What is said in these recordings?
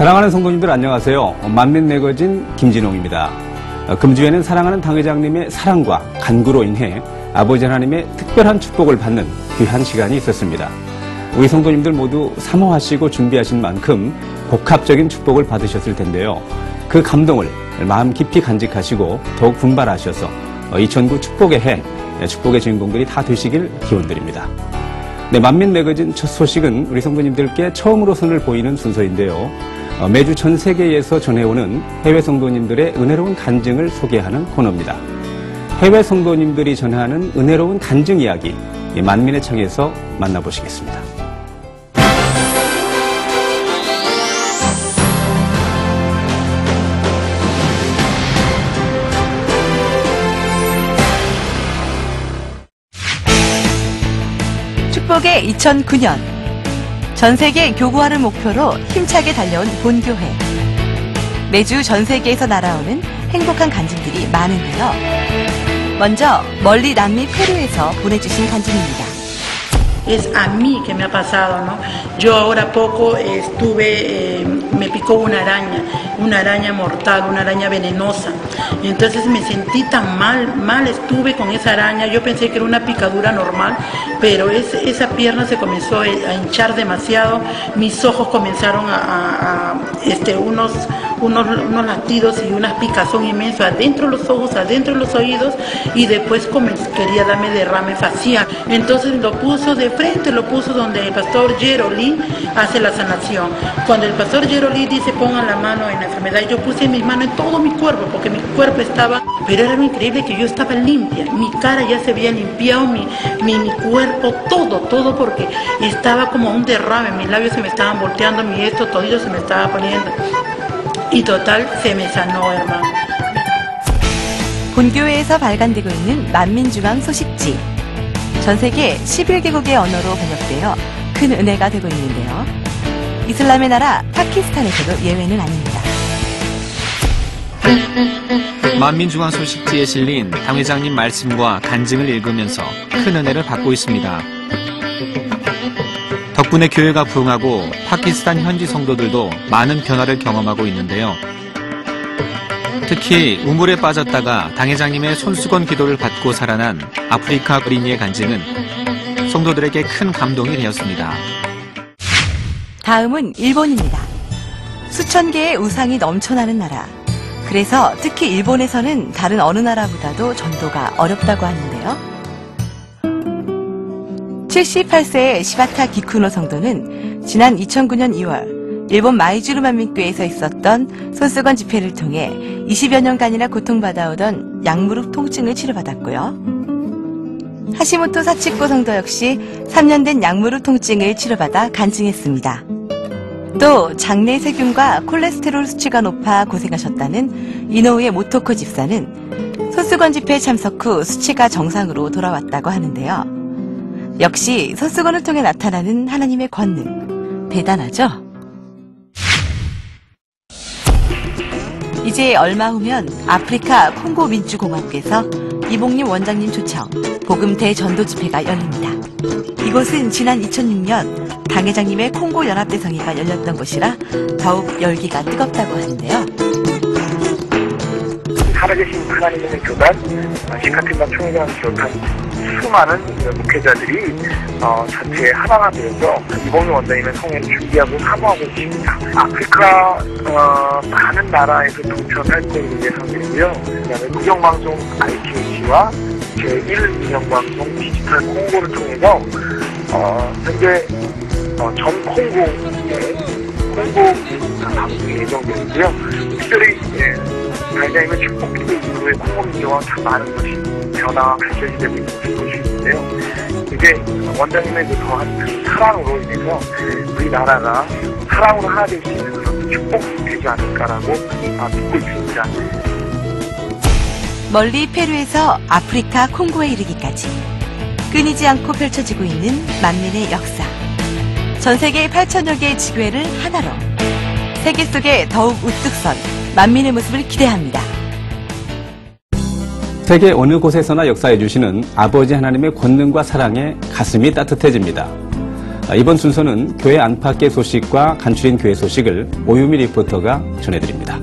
사랑하는 성도님들 안녕하세요. 만민매거진 김진홍입니다. 금주에는 사랑하는 당회장님의 사랑과 간구로 인해 아버지 하나님의 특별한 축복을 받는 귀한 시간이 있었습니다. 우리 성도님들 모두 사모하시고 준비하신 만큼 복합적인 축복을 받으셨을 텐데요. 그 감동을 마음 깊이 간직하시고 더욱 분발하셔서 2009 축복의 해, 축복의 주인공들이 다 되시길 기원드립니다. 네, 만민매거진 첫 소식은 우리 성도님들께 처음으로 선을 보이는 순서인데요. 매주 전 세계에서 전해오는 해외 성도님들의 은혜로운 간증을 소개하는 코너입니다. 해외 성도님들이 전하는 은혜로운 간증 이야기, 만민의 창에서 만나보시겠습니다. 축복의 2009년, 전 세계 교구화를 목표로 힘차게 달려온 본교회. 매주 전 세계에서 날아오는 행복한 간증들이 많은데요. 먼저 멀리 남미 페루에서 보내주신 간증입니다. Es a mí que me ha pasado, ¿no? Yo ahora poco me picó una araña mortal, una araña venenosa. Y entonces me sentí tan mal estuve con esa araña. Yo pensé que era una picadura normal, pero esa pierna se comenzó a hinchar demasiado. Mis ojos comenzaron unos latidos y una picazón inmensa adentro de los ojos, adentro de los oídos, y después quería darme derrame facial. Entonces lo puso de frente, lo puso donde el pastor Jerolí hace la sanación. Cuando el pastor Jerolí dice pongan la mano en la enfermedad, yo puse mis manos en todo mi cuerpo, porque mi cuerpo estaba, pero era lo increíble que yo estaba limpia, mi cara ya se había limpiado, mi cuerpo, todo, porque estaba como un derrame, mis labios se me estaban volteando, todito se me estaba poniendo. Y total, se me sanó, hermano. 본교회에서 발간되고 있는 만민중앙 소식지. 전 세계 11개국의 언어로 번역되어 큰 은혜가 되고 있는데요. 이슬람의 나라 파키스탄에서도 예외는 아닙니다. 만민중앙 소식지에 실린 당회장님 말씀과 간증을 읽으면서 큰 은혜를 받고 있습니다. 덕분에 교회가 부흥하고 파키스탄 현지 성도들도 많은 변화를 경험하고 있는데요. 특히 우물에 빠졌다가 당회장님의 손수건 기도를 받고 살아난 아프리카 어린이의 간증은 성도들에게 큰 감동이 되었습니다. 다음은 일본입니다. 수천 개의 우상이 넘쳐나는 나라. 그래서 특히 일본에서는 다른 어느 나라보다도 전도가 어렵다고 하는데요. 78세의 시바타 기쿠노 성도는 지난 2009년 2월 일본 마이주루 만민교회에서 있었던 손수건 집회를 통해 20여 년간이나 고통받아오던 양무릎 통증을 치료받았고요. 하시모토 사치코 성도 역시 3년 된 양무릎 통증을 치료받아 간증했습니다. 또 장내 세균과 콜레스테롤 수치가 높아 고생하셨다는 이노우의 모토코 집사는 손수건 집회에 참석 후 수치가 정상으로 돌아왔다고 하는데요. 역시 손수건을 통해 나타나는 하나님의 권능, 대단하죠? 이제 얼마 후면 아프리카 콩고 민주공화국에서 이봉림 원장님 초청 복음 대전도 집회가 열립니다. 이곳은 지난 2006년 당회장님의 콩고 연합대성회가 열렸던 곳이라 더욱 열기가 뜨겁다고 하는데요. 살아계신 하나님의 교단, 시카팀단 총회장을 비롯한 수많은 목회자들이 전체에 하나가 되어서 이봉림 원장님의 성회를 준비하고 사모하고 있습니다. 아프리카 많은 나라에서 동참할 예정이고요. 그다음에 국영방송 ITC와 제1 국영방송 디지털 콩고를 통해서 현재 전 콩고의 콩고 방송이 예정되어 있고요. 특별히 당회장님의 축복기도 이후에 콩고 민족과 참 많은 것이 변화와 발전이 되고 있는 것이 있는데요. 이제 원장님의 그 더한 그 사랑으로 인해서 우리나라가 사랑으로 하나 될 수 있는 그런 축복이 되지 않을까라고 믿고 있습니다. 멀리 페루에서 아프리카 콩고에 이르기까지 끊이지 않고 펼쳐지고 있는 만민의 역사. 전 세계 8천여 개의 지교회를 하나로 세계 속에 더욱 우뚝 선 만민의 모습을 기대합니다. 세계 어느 곳에서나 역사해 주시는 아버지 하나님의 권능과 사랑에 가슴이 따뜻해집니다. 이번 순서는 교회 안팎의 소식과 간추린 교회 소식을 오유미 리포터가 전해드립니다.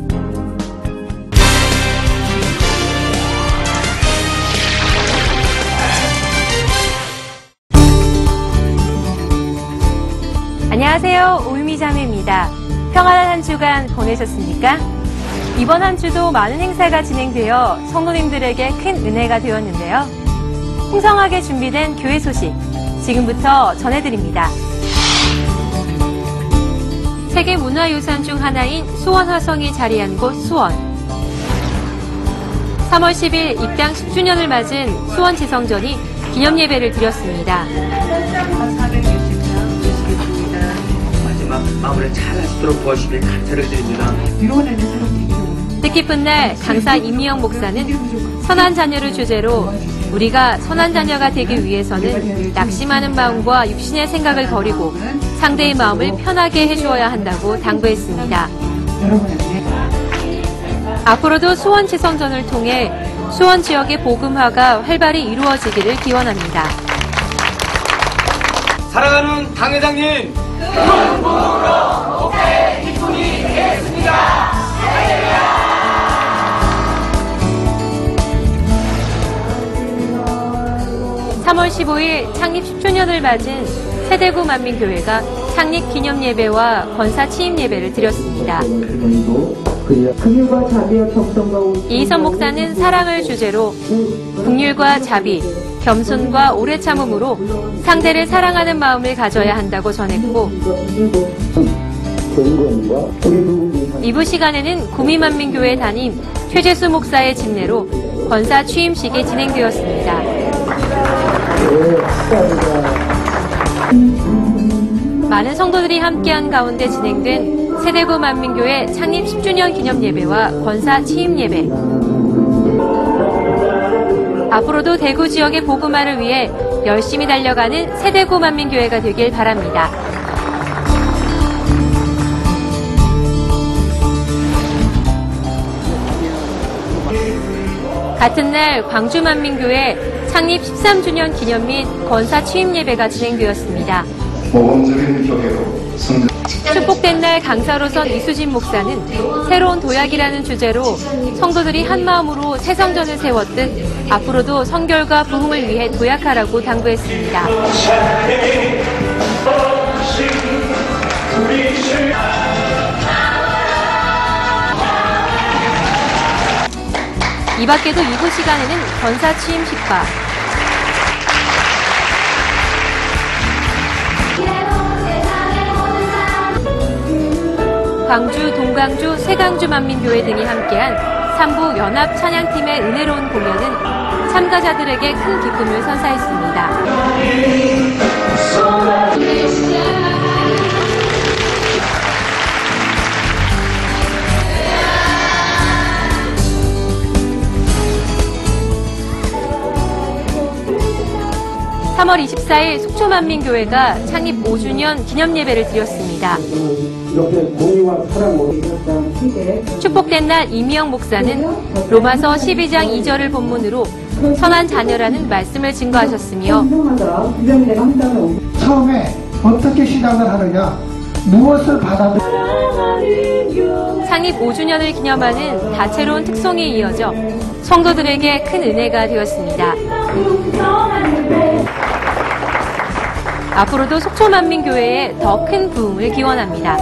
안녕하세요. 오유미 자매입니다. 평안한 한 주간 보내셨습니까? 이번 한 주도 많은 행사가 진행되어 성도님들에게 큰 은혜가 되었는데요. 풍성하게 준비된 교회 소식 지금부터 전해드립니다. 세계문화유산 중 하나인 수원 화성이 자리한 곳 수원. 3월 10일 입당 10주년을 맞은 수원 지성전이 기념예배를 드렸습니다. 마지막 마무리 잘 하시도록 도와주시길 감사를 드립니다. 뜻깊은 날 강사 임미영 목사는 선한 자녀를 주제로 우리가 선한 자녀가 되기 위해서는 낙심하는 마음과 육신의 생각을 버리고 상대의 마음을 편하게 해주어야 한다고 당부했습니다. 앞으로도 수원 지성전을 통해 수원 지역의 복음화가 활발히 이루어지기를 기원합니다. 사랑하는 당회장님! 기쁨이 되겠습니다. 3월 15일 창립 10주년을 맞은 세대구 만민교회가 창립 기념예배와 권사 취임 예배를 드렸습니다. 이희선 목사는 사랑을 주제로 긍휼과 자비, 겸손과 오래 참음으로 상대를 사랑하는 마음을 가져야 한다고 전했고, 2부 시간에는 구미만민교회 담임 최재수 목사의 집례로 권사 취임식이 진행되었습니다. 많은 성도들이 함께한 가운데 진행된 세대구 만민교회 창립 10주년 기념예배와 권사 취임예배. 앞으로도 대구 지역의 복음화를 위해 열심히 달려가는 세대구 만민교회가 되길 바랍니다. 같은 날 광주 만민교회 창립 13주년 기념 및 권사 취임 예배가 진행되었습니다. 모범적인 교회로 축복된 날 강사로선 이수진 목사는 새로운 도약이라는 주제로 성도들이 한마음으로 새 성전을 세웠듯 앞으로도 성결과 부흥을 위해 도약하라고 당부했습니다. 이 밖에도 2부 시간에는 권사 취임식과 광주, 동광주, 세강주 만민교회 등이 함께한 3부 연합 찬양팀의 은혜로운 공연은 참가자들에게 큰 기쁨을 선사했습니다. (3월 24일) 속초만민교회가 창립 5주년 기념예배를 드렸습니다. 축복된 날 이미영 목사는 로마서 12장 2절을 본문으로 선한 자녀라는 말씀을 증거하셨으며, 처음에 어떻게 시작을 하느냐, 무엇을 창립 5주년을 기념하는 다채로운 특송이 이어져 성도들에게 큰 은혜가 되었습니다. 앞으로도 속초만민교회에 더 큰 부흥을 기원합니다.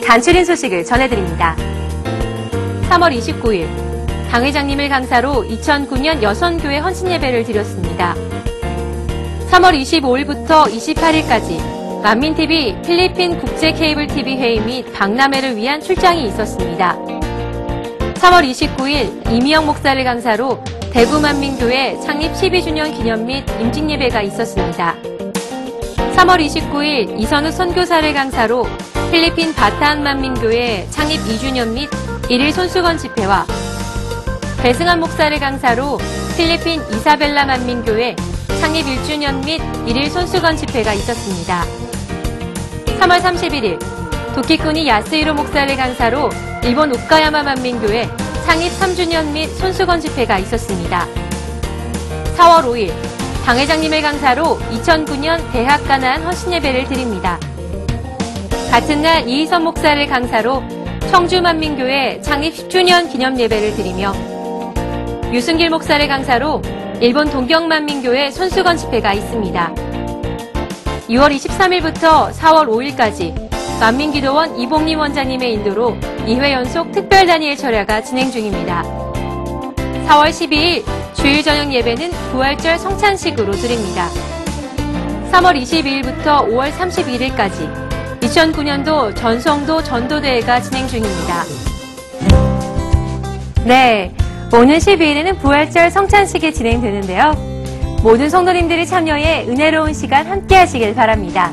간추린 소식을 전해드립니다. 3월 29일 당회장님을 강사로 2009년 여선교회 헌신예배를 드렸습니다. 3월 25일부터 28일까지 만민TV 필리핀 국제케이블TV 회의 및 박람회를 위한 출장이 있었습니다. 3월 29일 이미영 목사를 강사로 대구 만민교회 창립 12주년 기념 및 임직예배가 있었습니다. 3월 29일 이선우 선교사를 강사로 필리핀 바타안 만민교회 창립 2주년 및 1일 손수건 집회와 배승환 목사를 강사로 필리핀 이사벨라 만민교회 창립 1주년 및 1일 손수건 집회가 있었습니다. 3월 31일 도키쿠니 야스히로 목사를 강사로 일본 오카야마 만민교회 창립 3주년 및 손수건 집회가 있었습니다. 4월 5일 당회장님의 강사로 2009년 대학 가난 헌신예배를 드립니다. 같은 날 이희선 목사를 강사로 청주만민교회 창립 10주년 기념예배를 드리며 유승길 목사를 강사로 일본 동경만민교회 손수건 집회가 있습니다. 2월 23일부터 4월 5일까지 만민기도원 이봉림 원장님의 인도로 2회 연속 특별 다니엘 철야가 진행 중입니다. 4월 12일 주일 저녁 예배는 부활절 성찬식으로 드립니다. 3월 22일부터 5월 31일까지 2009년도 전성도 전도대회가 진행 중입니다. 네, 오는 12일에는 부활절 성찬식이 진행되는데요. 모든 성도님들이 참여해 은혜로운 시간 함께 하시길 바랍니다.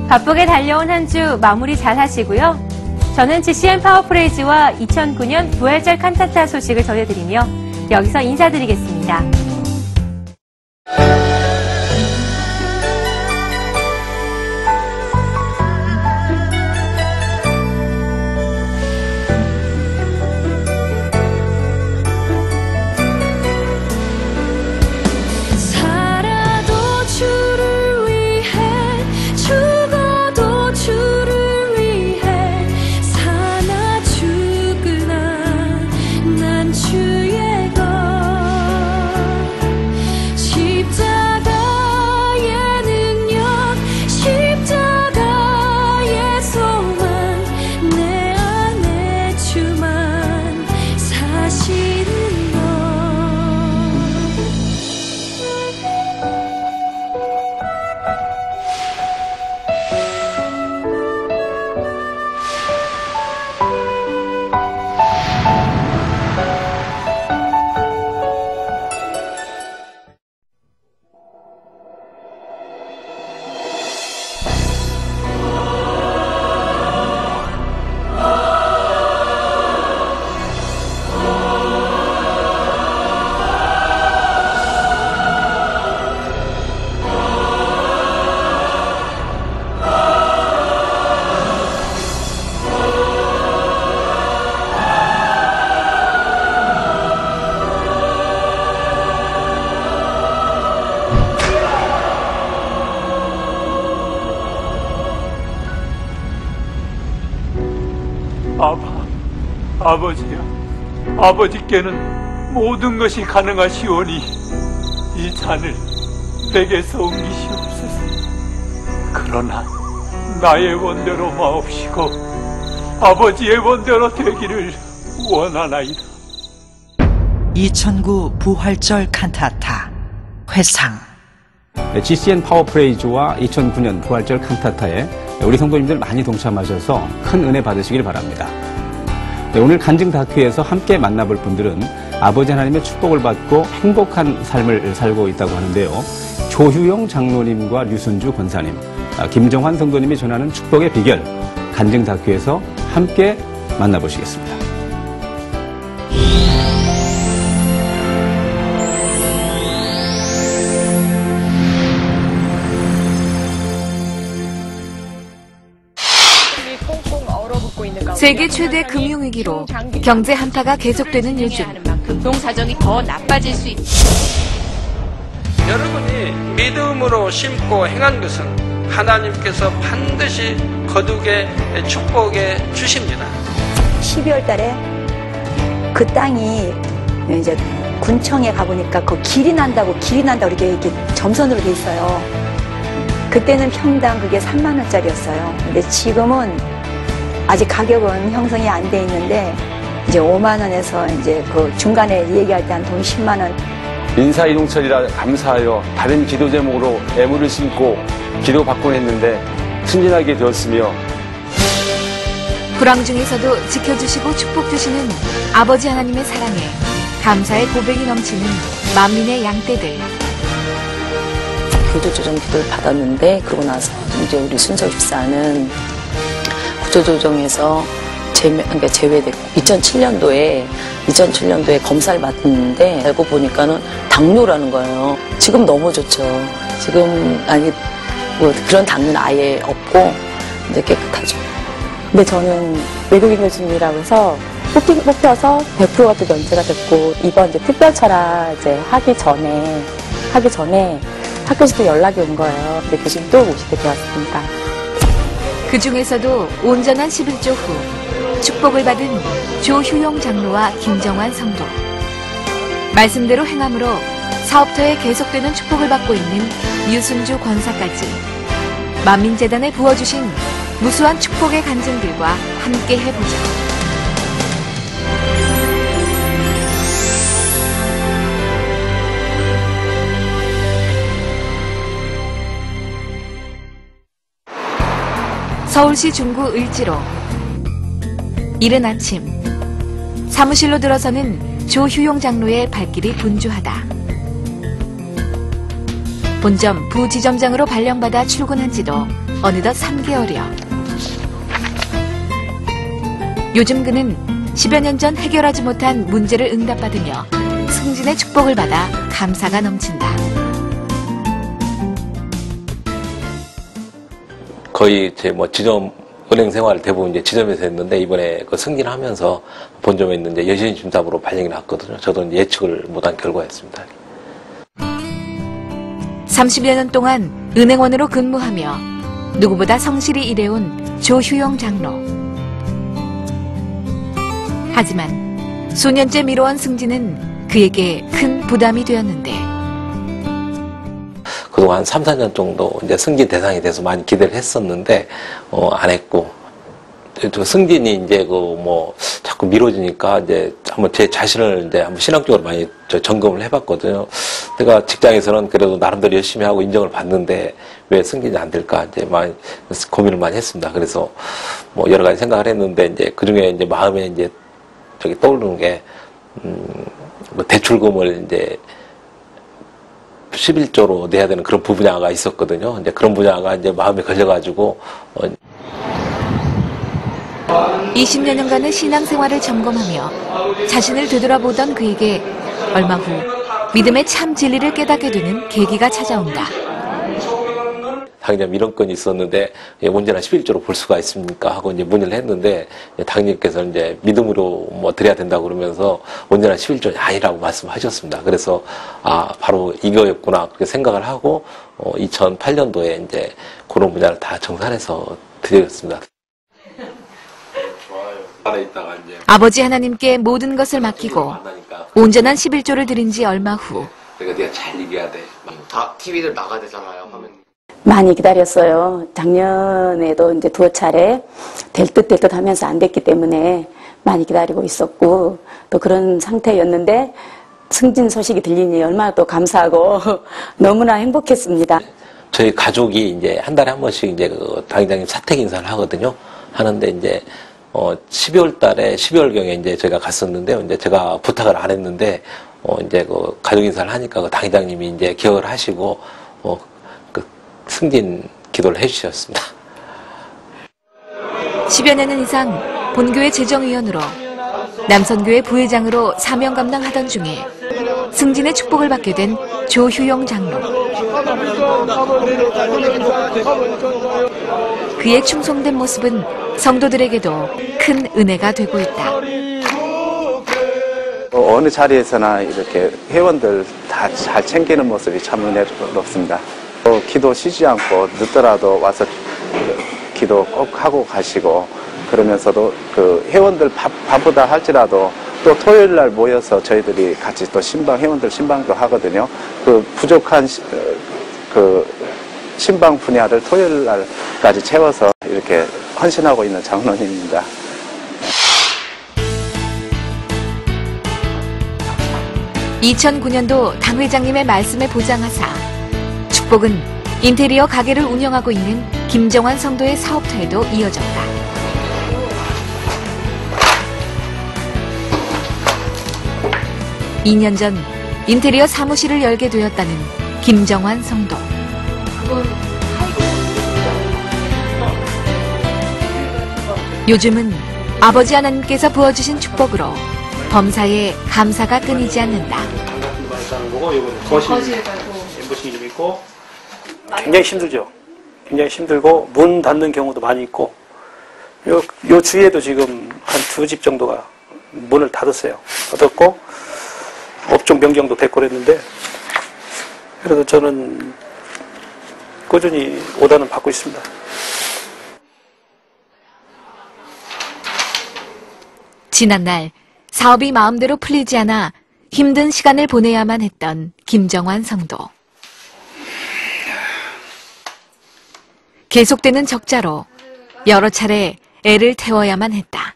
바쁘게 달려온 한 주 마무리 잘 하시고요. 저는 GCN 파워프레이즈와 2009년 부활절 칸타타 소식을 전해드리며 여기서 인사드리겠습니다. 아버지야, 아버지께는 모든 것이 가능하시오니 이 잔을 내게서 옮기시옵소서. 그러나 나의 원대로 마옵시고 아버지의 원대로 되기를 원하나이다. 2009 부활절 칸타타 회상. GCN 파워프레이즈와 2009년 부활절 칸타타에 우리 성도님들 많이 동참하셔서 큰 은혜 받으시길 바랍니다. 오늘 간증 다큐에서 함께 만나볼 분들은 아버지 하나님의 축복을 받고 행복한 삶을 살고 있다고 하는데요. 조휴영 장로님과 류순주 권사님, 김정환 성도님이 전하는 축복의 비결, 간증 다큐에서 함께 만나보시겠습니다. 세계 최대 금융위기로 경제 한파가 계속되는 요즘 교통 사정이 더 나빠질 수 있다. 여러분이 믿음으로 심고 행한 것은 하나님께서 반드시 거두게 축복해 주십니다. 12월 달에 그 땅이 이제 군청에 가보니까 그 길이 난다고 이렇게 점선으로 돼 있어요. 그때는 평당 그게 3만 원짜리였어요. 근데 지금은 아직 가격은 형성이 안 돼 있는데 이제 5만 원에서 이제 그 중간에 얘기할 때 한 돈 10만 원. 인사이동철이라 감사하여 다른 기도 제목으로 애물을 심고 기도 받곤 했는데 승진하게 되었으며 불황 중에서도 지켜주시고 축복 주시는 아버지 하나님의 사랑에 감사의 고백이 넘치는 만민의 양떼들. 구조조정 기도를 받았는데 그러고 나서 이제 우리 순서 집사는 구조조정에서 제외됐고 2007년도에 검사를 받았는데 알고 보니까는 당뇨라는 거예요. 지금 너무 좋죠. 지금 그런 당뇨는 아예 없고 이제 깨끗하죠. 근데 저는 외국인 교수님이라고 해서 뽑혀서 100%가 또 면제가 됐고, 이번 이제 특별철학 이제 하기 전에 학교에서도 연락이 온 거예요. 근데 교수님 또 오시게 되었습니다. 그 중에서도 온전한 11조 후 축복을 받은 조휴용 장로와 김정환 성도. 말씀대로 행함으로 사업터에 계속되는 축복을 받고 있는 유순주 권사까지 만민재단에 부어주신 무수한 축복의 간증들과 함께 해보죠. 서울시 중구 을지로. 이른 아침 사무실로 들어서는 조휴용 장로의 발길이 분주하다. 본점 부지점장으로 발령받아 출근한 지도 어느덧 3개월여. 요즘 그는 10여 년 전 해결하지 못한 문제를 응답받으며 승진의 축복을 받아 감사가 넘친다. 거의 제 지점 은행 생활 대부분 이제 지점에서 했는데 이번에 그 승진하면서 본점에 있는 이제 여신 중사부로 발령이 났거든요. 저도 이제 예측을 못한 결과였습니다. 30여 년 동안 은행원으로 근무하며 누구보다 성실히 일해온 조휴용 장로. 하지만 수년째 미뤄온 승진은 그에게 큰 부담이 되었는데 그동안 3, 4년 정도 이제 승진 대상이 돼서 많이 기대를 했었는데, 안 했고, 또 승진이 이제 자꾸 미뤄지니까 이제 한번 제 자신을 이제 한번 신앙적으로 많이 점검을 해봤거든요. 내가 직장에서는 그래도 나름대로 열심히 하고 인정을 받는데 왜 승진이 안 될까 이제 많이 고민을 많이 했습니다. 그래서 여러 가지 생각을 했는데 이제 그 중에 이제 마음에 이제 떠오르는 게, 대출금을 이제 11조로 내야 되는 그런 분야가 있었거든요. 이제 그런 분야가 이제 마음에 걸려가지고 20여 년간의 신앙생활을 점검하며 자신을 되돌아보던 그에게 얼마 후 믿음의 참 진리를 깨닫게 되는 계기가 찾아온다. 당장 민원건이 있었는데 언제나 11조로 볼 수가 있습니까 하고 이제 문의를 했는데 당님께서 이제 믿음으로 드려야 된다고 그러면서 언제나 11조는 아니라고 말씀하셨습니다. 그래서 바로 이거였구나 그렇게 생각을 하고 2008년도에 이제 그런 분야를 다 정산해서 드렸습니다. 아버지 하나님께 모든 것을 맡기고 온전한 11조를 드린 지 얼마 후 내가 잘 이겨야 돼. 다 TV들 나가야 되잖아요. 화면. 많이 기다렸어요. 작년에도 이제 2차례 될 듯 하면서 안 됐기 때문에 많이 기다리고 있었고 또 그런 상태였는데 승진 소식이 들리니 얼마나 또 감사하고 너무나 행복했습니다. 저희 가족이 이제 한 달에 한 번씩 이제 그 당회장님 사택 인사를 하거든요. 하는데 이제 12월경에 이제 제가 갔었는데요. 이제 제가 부탁을 안 했는데 이제 그 가족 인사를 하니까 그 당회장님이 이제 기억을 하시고 승진 기도를 해주셨습니다. 10여 년 이상 본교회 재정위원으로 남선교회 부회장으로 사명 감당하던 중에 승진의 축복을 받게 된 조휴용 장로. 그의 충성된 모습은 성도들에게도 큰 은혜가 되고 있다. 어느 자리에서나 이렇게 회원들 다 잘 챙기는 모습이 참 은혜롭습니다. 기도 쉬지 않고 늦더라도 와서 기도 꼭 하고 가시고 그러면서도 그 회원들 바쁘다 할지라도 또 토요일 날 모여서 저희들이 같이 또 회원들 신방도 하거든요. 그 부족한 그 신방 분야를 토요일 날까지 채워서 이렇게 헌신하고 있는 장로님입니다. (2009년도) 당회장님의 말씀에 보장하사 축복은 인테리어 가게를 운영하고 있는 김정환 성도의 사업터에도 이어졌다. (2년) 전 인테리어 사무실을 열게 되었다는 김정환 성도. 요즘은 아버지 하나님께서 부어주신 축복으로 범사에 감사가 끊이지 않는다. 굉장히 힘들죠. 굉장히 힘들고 문 닫는 경우도 많이 있고 요 주위에도 지금 한 2집 정도가 문을 닫았어요. 닫았고 업종 변경도 됐고 그랬는데 그래도 저는 꾸준히 오다는 받고 있습니다. 지난날 사업이 마음대로 풀리지 않아 힘든 시간을 보내야만 했던 김정환 성도. 계속되는 적자로 여러 차례 애를 태워야만 했다.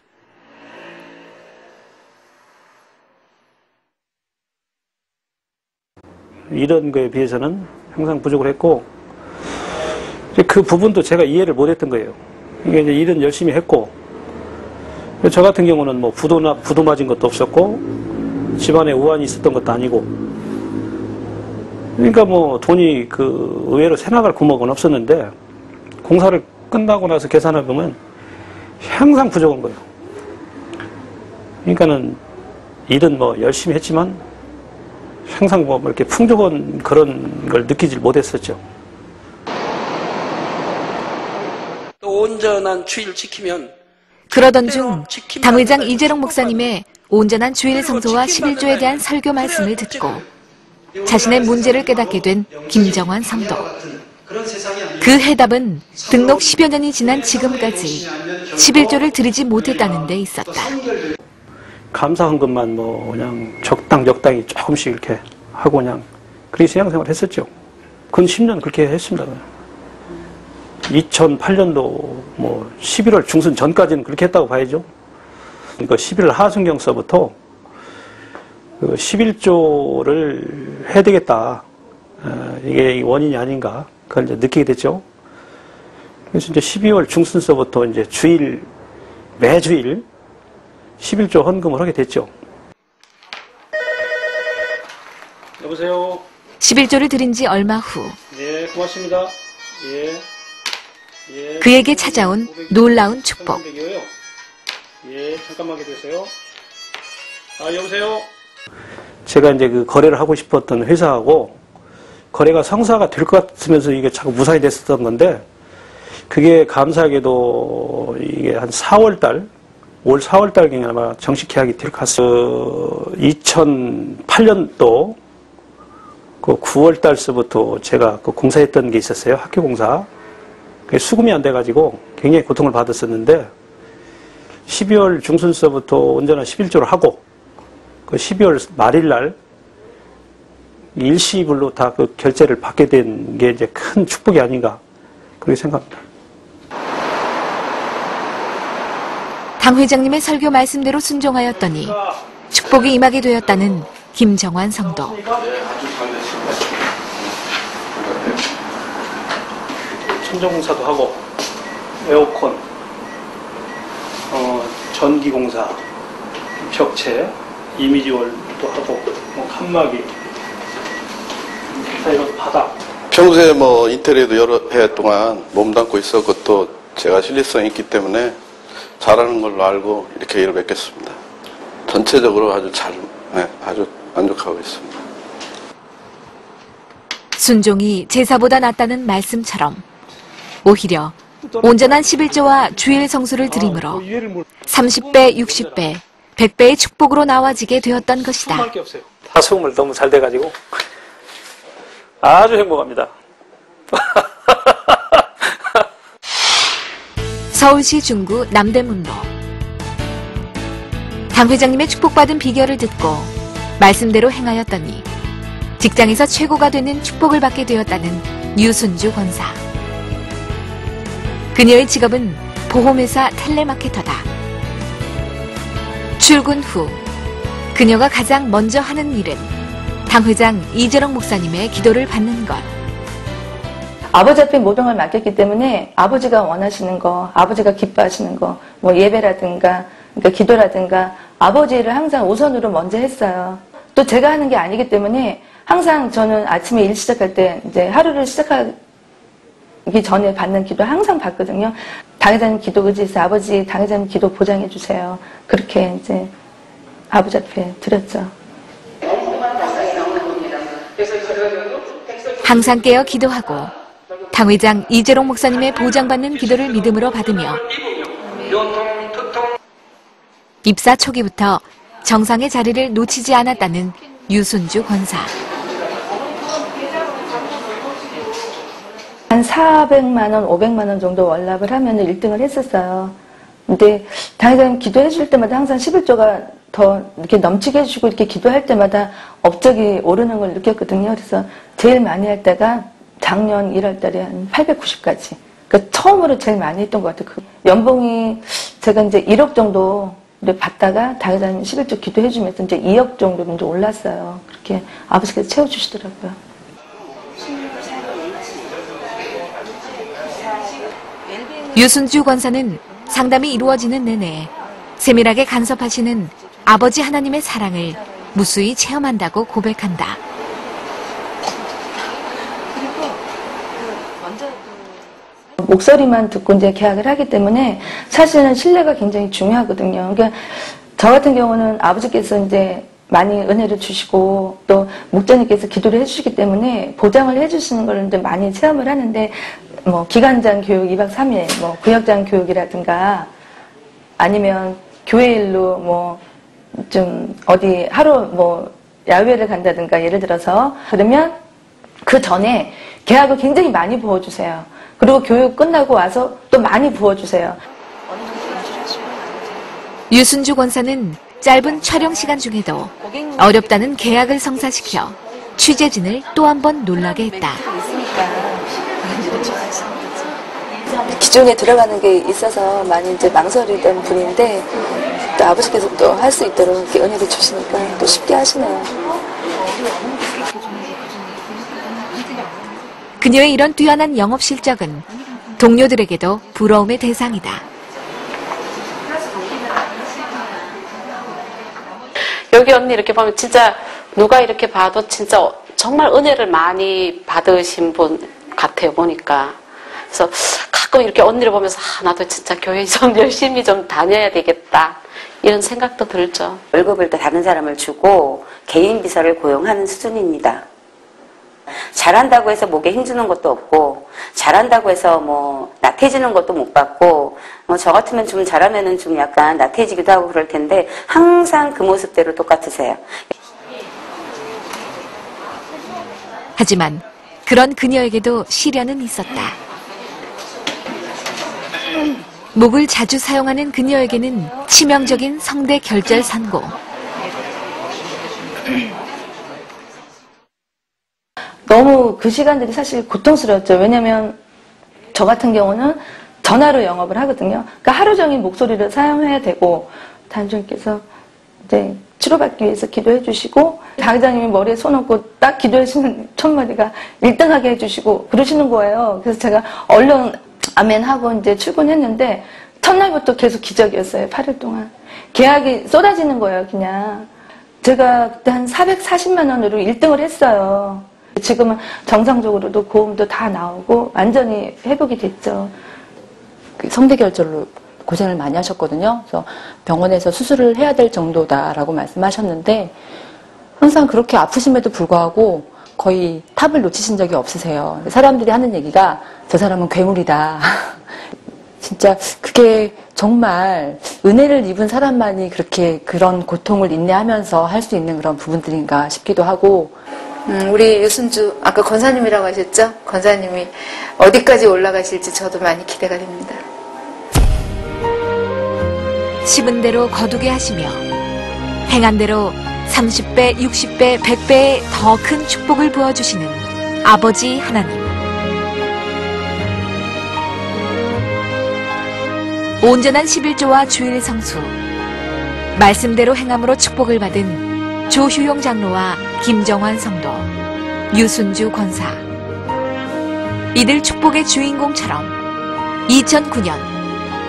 이런 거에 비해서는 항상 부족을 했고 그 부분도 제가 이해를 못했던 거예요. 이게 이제 일은 열심히 했고 저 같은 경우는 뭐 부도 맞은 것도 없었고 집안에 우환이 있었던 것도 아니고 그러니까 뭐 돈이 그 의외로 새나갈 구멍은 없었는데 공사를 끝나고 나서 계산해 보면 항상 부족한 거예요. 그러니까는 일은 뭐 열심히 했지만 항상 뭐 이렇게 풍족한 그런 걸 느끼질 못했었죠. 또 온전한 주의를 지키면 그러던 중 당회장 이재롱 목사님의 온전한 주일 성소와 11조에 대한 설교 말씀을 듣고 자신의 문제를 깨닫게 된 김정환 성도. 그 해답은 등록 10여 년이 지난 지금까지 11조를 드리지 못했다는 데 있었다. 감사헌금만 뭐 그냥 적당히 조금씩 이렇게 하고 그냥 그렇게 신앙생활을 했었죠. 근 10년 그렇게 했습니다. 2008년도 뭐 11월 중순 전까지는 그렇게 했다고 봐야죠. 이거 11월 하순경서부터 그 11조를 해야 되겠다. 이게 원인이 아닌가. 그걸 이제 느끼게 됐죠. 그래서 이제 12월 중순서부터 이제 매주일 11조 헌금을 하게 됐죠. 여보세요. 11조를 드린 지 얼마 후 네, 고맙습니다. 예. 그에게 찾아온 놀라운 축복. 예, 잠깐만 기다리세요. 여보세요. 제가 이제 그 거래를 하고 싶었던 회사하고 거래가 성사가 될 것 같으면서 이게 자꾸 무산이 됐었던 건데 그게 감사하게도 이게 한 4월달, 올 4월달경에 아마 정식 계약이 될 것 같습니다. 2008년도 그 9월달서부터 제가 그 공사했던 게 있었어요. 학교 공사. 그게 수금이 안 돼가지고 굉장히 고통을 받았었는데 12월 중순서부터 온전한 11조를 하고 그 12월 말일날 일시불로 다 그 결제를 받게 된 게 이제 큰 축복이 아닌가 그렇게 생각합니다. 당 회장님의 설교 말씀대로 순종하였더니 축복이 임하게 되었다는 김정환 성도. 천정공사도 하고 에어컨, 전기공사, 벽체, 이미지월도 하고 칸막이, 이런 바닥. 평소에 뭐 인테리어도 여러 해 동안 몸담고 있었고 또 제가 신뢰성이 있기 때문에 잘하는 걸로 알고 이렇게 일을 맺겠습니다. 전체적으로 아주 아주 만족하고 있습니다. 순종이 제사보다 낫다는 말씀처럼 오히려 온전한 11조와 주일 성수를 드림으로 30배, 60배, 100배의 축복으로 나와지게 되었던 것이다. 다 수금을 너무 잘 돼가지고 아주 행복합니다. 서울시 중구 남대문로. 당 회장님의 축복받은 비결을 듣고 말씀대로 행하였더니 직장에서 최고가 되는 축복을 받게 되었다는 유순주 권사. 그녀의 직업은 보험회사 텔레마케터다. 출근 후 그녀가 가장 먼저 하는 일은 당 회장 이재롱 목사님의 기도를 받는 것. 아버지 앞에 모든 걸 맡겼기 때문에 아버지가 원하시는 거, 아버지가 기뻐하시는 거, 뭐 예배라든가, 그러니까 기도라든가 아버지를 항상 우선으로 먼저 했어요. 또 제가 하는 게 아니기 때문에 항상 저는 아침에 일 시작할 때 이제 하루를 시작하기 전에 받는 기도 항상 받거든요. 당회장님 기도 의지해서 아버지 당회장님 기도 보장해 주세요. 그렇게 이제 아버지 앞에 드렸죠. 항상 깨어 기도하고 당회장 이재롱 목사님의 보장받는 기도를 믿음으로 받으며 입사 초기부터 정상의 자리를 놓치지 않았다는 유순주 권사. 한 400만 원, 500만 원 정도 월납을 하면 1등을 했었어요. 근데 당회장님 기도해 줄 때마다 항상 11조가 더 이렇게 넘치게 해주고 이렇게 기도할 때마다 업적이 오르는 걸 느꼈거든요. 그래서 제일 많이 할 때가 작년 1월 달에 한 890까지. 그러니까 처음으로 제일 많이 했던 것 같아요. 그 연봉이 제가 이제 1억 정도 받다가 당회장님 11조 기도해 주면서 이제 2억 정도로 이제 올랐어요. 그렇게 아버지께서 채워주시더라고요. 유순주 권사는 상담이 이루어지는 내내 세밀하게 간섭하시는 아버지 하나님의 사랑을 무수히 체험한다고 고백한다. 목소리만 듣고 이제 계약을 하기 때문에 사실은 신뢰가 굉장히 중요하거든요. 그러니까 저 같은 경우는 아버지께서 이제 많이 은혜를 주시고 또 목자님께서 기도를 해주시기 때문에 보장을 해주시는 걸 이제 많이 체험을 하는데 뭐 기간장 교육 2박 3일, 뭐 구역장 교육이라든가 아니면 교회 일로 뭐 좀 어디 하루 뭐 야외를 간다든가 예를 들어서 그러면 그 전에 계약을 굉장히 많이 부어주세요. 그리고 교육 끝나고 와서 또 많이 부어주세요. 유순주 권사는 짧은 촬영 시간 중에도 어렵다는 계약을 성사시켜 취재진을 또 한 번 놀라게 했다. 기존에 들어가는 게 있어서 많이 이제 망설이던 분인데 또 아버지께서 또 할 수 있도록 이렇게 은혜를 주시니까 또 쉽게 하시네요. 그녀의 이런 뛰어난 영업 실적은 동료들에게도 부러움의 대상이다. 여기 언니 이렇게 보면 진짜 누가 이렇게 봐도 진짜 정말 은혜를 많이 받으신 분 같아요, 보니까. 그래서 가끔 이렇게 언니를 보면서 나도 진짜 교회 좀 열심히 좀 다녀야 되겠다. 이런 생각도 들죠. 월급을 또 다른 사람을 주고 개인 비서를 고용하는 수준입니다. 잘한다고 해서 목에 힘주는 것도 없고 잘한다고 해서 뭐 나태해지는 것도 못 받고 저 같으면 좀 잘하면은 좀 약간 나태해지기도 하고 그럴 텐데 항상 그 모습대로 똑같으세요. 하지만 그런 그녀에게도 시련은 있었다. 목을 자주 사용하는 그녀에게는 치명적인 성대 결절 산고. 너무 그 시간들이 사실 고통스러웠죠. 왜냐면 저 같은 경우는 전화로 영업을 하거든요. 그러니까 하루 종일 목소리를 사용해야 되고 단장님께서 이제 치료받기 위해서 기도해 주시고 당회장님이 머리에 손 얹고 딱 기도해 주시는 첫마디가 1등하게 해주시고 그러시는 거예요. 그래서 제가 얼른 아멘 하고 이제 출근했는데 첫날부터 계속 기적이었어요. 8일 동안. 계약이 쏟아지는 거예요. 그냥. 제가 그때 한 440만 원으로 1등을 했어요. 지금은 정상적으로도 고음도 다 나오고 완전히 회복이 됐죠. 성대결절로 고생을 많이 하셨거든요. 그래서 병원에서 수술을 해야 될 정도다라고 말씀하셨는데 항상 그렇게 아프심에도 불구하고 거의 탑을 놓치신 적이 없으세요. 사람들이 하는 얘기가 저 사람은 괴물이다. 진짜 그게 정말 은혜를 입은 사람만이 그렇게 그런 고통을 인내하면서 할 수 있는 그런 부분들인가 싶기도 하고 우리 유순주 아까 권사님이라고 하셨죠? 권사님이 어디까지 올라가실지 저도 많이 기대가 됩니다. 심은 대로 거두게 하시며 행한 대로 30배, 60배, 100배의 더 큰 축복을 부어주시는 아버지 하나님. 온전한 11조와 주일 성수, 말씀대로 행함으로 축복을 받은 조휴용 장로와 김정환 성도, 유순주 권사. 이들 축복의 주인공처럼 2009년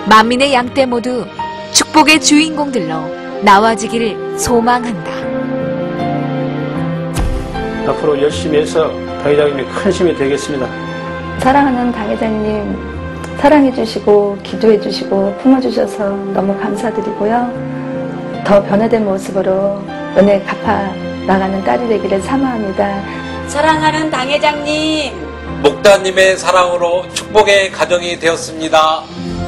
만민의 양떼 모두 축복의 주인공들로 나와지기를 소망한다. 앞으로 열심히 해서 당회장님의 큰 힘이 되겠습니다. 사랑하는 당회장님 사랑해주시고 기도해주시고 품어주셔서 너무 감사드리고요. 더 변화된 모습으로 은혜 갚아 나가는 딸이 되기를 사모합니다. 사랑하는 당회장님 목다님의 사랑으로 축복의 가정이 되었습니다.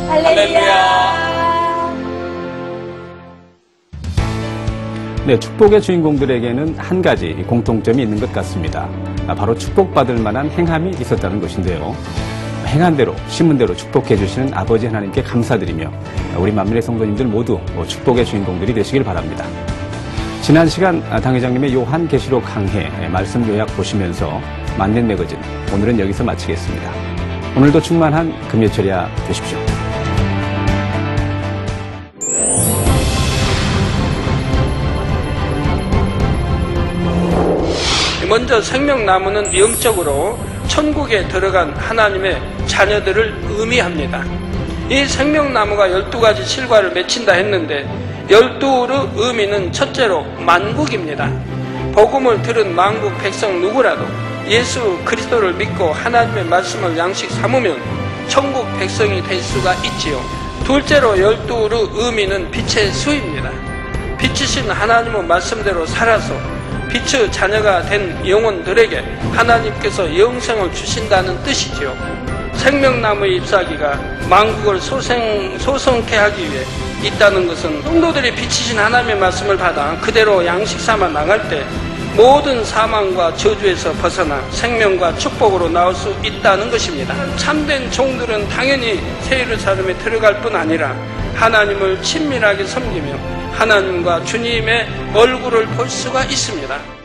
할렐루야. 네, 축복의 주인공들에게는 한 가지 공통점이 있는 것 같습니다. 바로 축복받을 만한 행함이 있었다는 것인데요. 행한 대로, 심은 대로 축복해 주시는 아버지 하나님께 감사드리며 우리 만민의 성도님들 모두 축복의 주인공들이 되시길 바랍니다. 지난 시간 당 회장님의 요한계시록 강해 말씀 요약 보시면서 만민 매거진 오늘은 여기서 마치겠습니다. 오늘도 충만한 금요철야 되십시오. 먼저 생명나무는 영적으로 천국에 들어간 하나님의 자녀들을 의미합니다. 이 생명나무가 12가지 실과를 맺힌다 했는데 12의 의미는 첫째로 만국입니다. 복음을 들은 만국 백성 누구라도 예수 그리스도를 믿고 하나님의 말씀을 양식 삼으면 천국 백성이 될 수가 있지요. 둘째로 12의 의미는 빛의 수입니다. 빛이신 하나님의 말씀대로 살아서 빛의 자녀가 된 영혼들에게 하나님께서 영생을 주신다는 뜻이지요. 생명나무의 잎사귀가 만국을 소성케 하기 위해 있다는 것은 성도들이 빛이신 하나님의 말씀을 받아 그대로 양식 삼아 나갈 때 모든 사망과 저주에서 벗어나 생명과 축복으로 나올 수 있다는 것입니다. 참된 종들은 당연히 새 예루살렘에 들어갈 뿐 아니라 하나님을 친밀하게 섬기며 하나님과 주님의 얼굴을 볼 수가 있습니다.